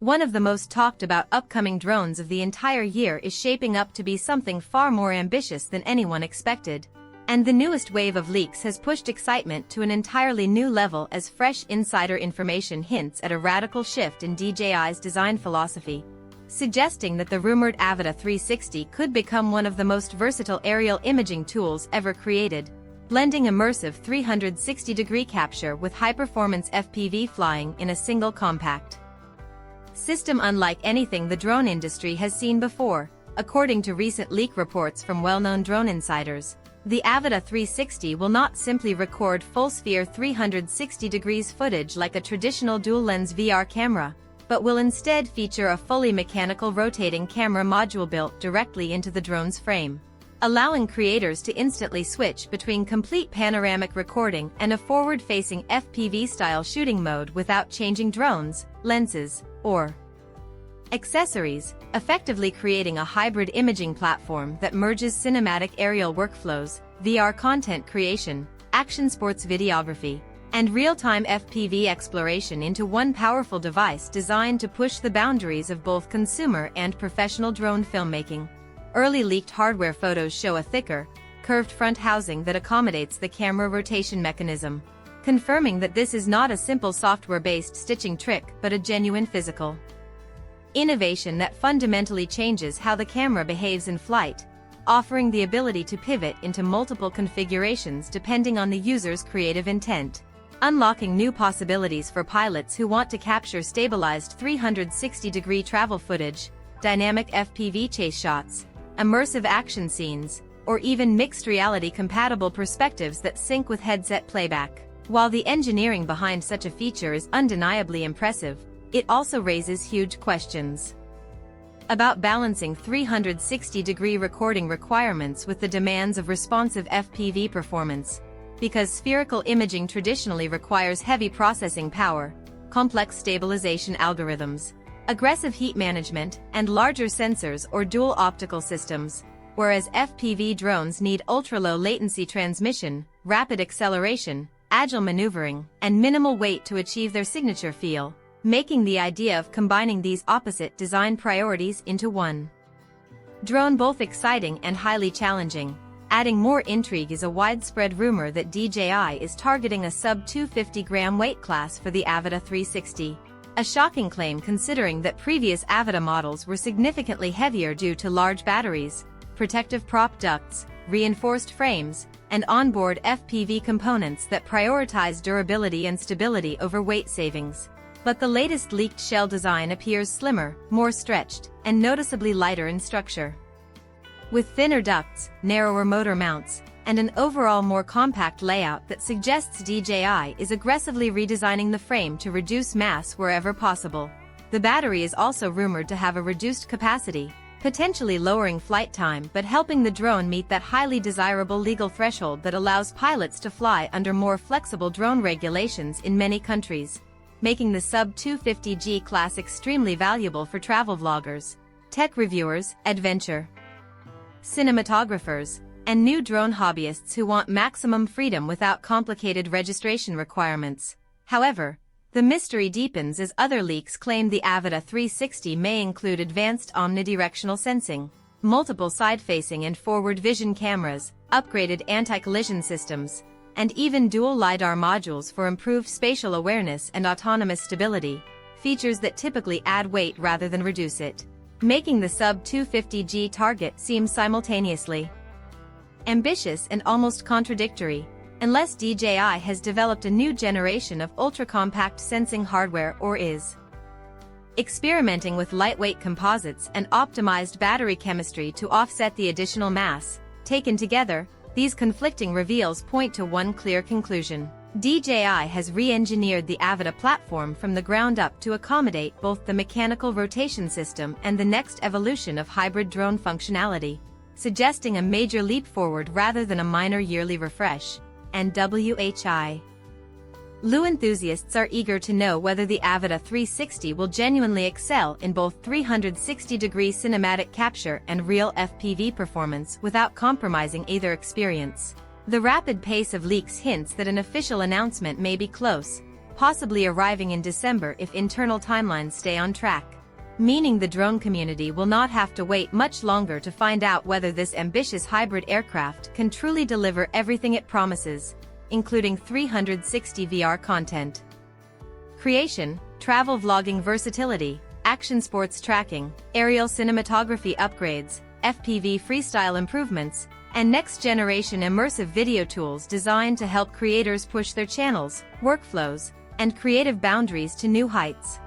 One of the most talked about upcoming drones of the entire year is shaping up to be something far more ambitious than anyone expected. And the newest wave of leaks has pushed excitement to an entirely new level as fresh insider information hints at a radical shift in DJI's design philosophy, suggesting that the rumored Avata 360 could become one of the most versatile aerial imaging tools ever created, blending immersive 360-degree capture with high-performance FPV flying in a single compact system unlike anything the drone industry has seen before. According to recent leak reports from well-known drone insiders, the Avata 360 will not simply record full-sphere 360 degrees footage like a traditional dual-lens VR camera, but will instead feature a fully mechanical rotating camera module built directly into the drone's frame, allowing creators to instantly switch between complete panoramic recording and a forward-facing FPV-style shooting mode without changing drones, lenses, or accessories, effectively creating a hybrid imaging platform that merges cinematic aerial workflows, VR content creation, action sports videography, and real-time FPV exploration into one powerful device designed to push the boundaries of both consumer and professional drone filmmaking. Early leaked hardware photos show a thicker, curved front housing that accommodates the camera rotation mechanism, confirming that this is not a simple software-based stitching trick but a genuine physical innovation that fundamentally changes how the camera behaves in flight, offering the ability to pivot into multiple configurations depending on the user's creative intent, unlocking new possibilities for pilots who want to capture stabilized 360-degree travel footage, dynamic FPV chase shots, immersive action scenes, or even mixed reality-compatible perspectives that sync with headset playback. While the engineering behind such a feature is undeniably impressive, it also raises huge questions about balancing 360-degree recording requirements with the demands of responsive FPV performance, because spherical imaging traditionally requires heavy processing power, complex stabilization algorithms, aggressive heat management, and larger sensors or dual optical systems, whereas FPV drones need ultra-low latency transmission, rapid acceleration, agile maneuvering, and minimal weight to achieve their signature feel, making the idea of combining these opposite design priorities into one drone both exciting and highly challenging. Adding more intrigue is a widespread rumor that DJI is targeting a sub-250-gram weight class for the Avata 360. A shocking claim considering that previous Avata models were significantly heavier due to large batteries, protective prop ducts, reinforced frames, and onboard FPV components that prioritize durability and stability over weight savings. But the latest leaked shell design appears slimmer, more stretched, and noticeably lighter in structure, with thinner ducts, narrower motor mounts, and an overall more compact layout that suggests DJI is aggressively redesigning the frame to reduce mass wherever possible. The battery is also rumored to have a reduced capacity, potentially lowering flight time but helping the drone meet that highly desirable legal threshold that allows pilots to fly under more flexible drone regulations in many countries, making the sub-250G class extremely valuable for travel vloggers, tech reviewers, adventure cinematographers, and new drone hobbyists who want maximum freedom without complicated registration requirements. However, the mystery deepens as other leaks claim the Avata 360 may include advanced omnidirectional sensing, multiple side-facing and forward vision cameras, upgraded anti-collision systems, and even dual LiDAR modules for improved spatial awareness and autonomous stability, features that typically add weight rather than reduce it, making the sub-250G target seem simultaneously ambitious and almost contradictory, unless DJI has developed a new generation of ultra-compact sensing hardware or is experimenting with lightweight composites and optimized battery chemistry to offset the additional mass. Taken together, these conflicting reveals point to one clear conclusion. DJI has re-engineered the Avata platform from the ground up to accommodate both the mechanical rotation system and the next evolution of hybrid drone functionality, suggesting a major leap forward rather than a minor yearly refresh. And WHI Lu enthusiasts are eager to know whether the Avata 360 will genuinely excel in both 360-degree cinematic capture and real FPV performance without compromising either experience. The rapid pace of leaks hints that an official announcement may be close, possibly arriving in December if internal timelines stay on track. Meaning the drone community will not have to wait much longer to find out whether this ambitious hybrid aircraft can truly deliver everything it promises, including 360 VR content creation, travel vlogging versatility, action sports tracking, aerial cinematography upgrades, FPV freestyle improvements, and next-generation immersive video tools designed to help creators push their channels, workflows, and creative boundaries to new heights.